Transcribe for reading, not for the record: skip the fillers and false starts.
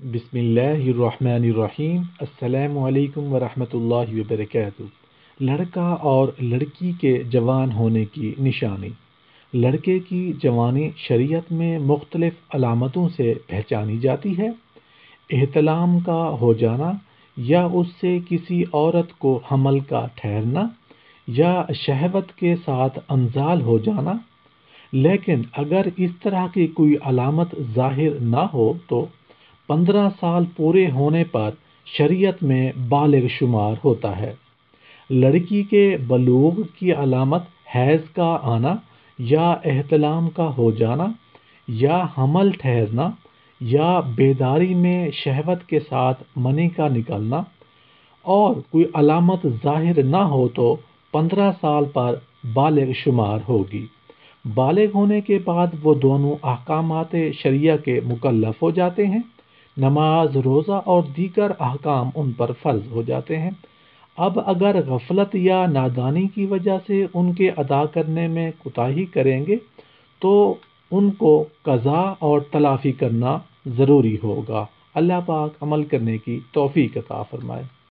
بسم اللہ الرحمن الرحیم۔ السلام علیکم ورحمۃ اللہ وبرکاتہ۔ لڑکا اور لڑکی کے جوان ہونے کی نشانی۔ لڑکے کی جوانی شریعت میں مختلف علامتوں سے پہچانی جاتی ہے۔ احتلام کا ہو جانا، یا اس سے کسی عورت کو حمل کا ٹھہرنا، یا شہوت کے ساتھ انزال ہو جانا۔ لیکن اگر اس طرح کی کوئی علامت ظاہر نہ ہو تو 15 سال پورے ہونے پر شریعت میں بالغ شمار ہوتا ہے۔ لڑکی کے بلوغ کی علامت حیض کا آنا، یا احتلام کا ہو جانا، یا حمل ٹھہرنا، یا بیداری میں شہوت کے ساتھ منی کا نکلنا، اور کوئی علامت ظاہر نہ ہو تو 15 سال پر بالغ شمار ہوگی۔ بالغ ہونے کے بعد وہ دونوں احکامات شرعیہ کے مکلف ہو جاتے ہیں۔ نماز، روزہ اور دیگر احکام ان پر فرض ہو جاتے ہیں۔ اب اگر غفلت یا نادانی کی وجہ سے ان کے ادا کرنے میں کوتاہی کریں گے تو ان کو قضا اور تلافی کرنا ضروری ہوگا۔ اللہ پاک عمل کرنے کی توفیق عطا فرمائے۔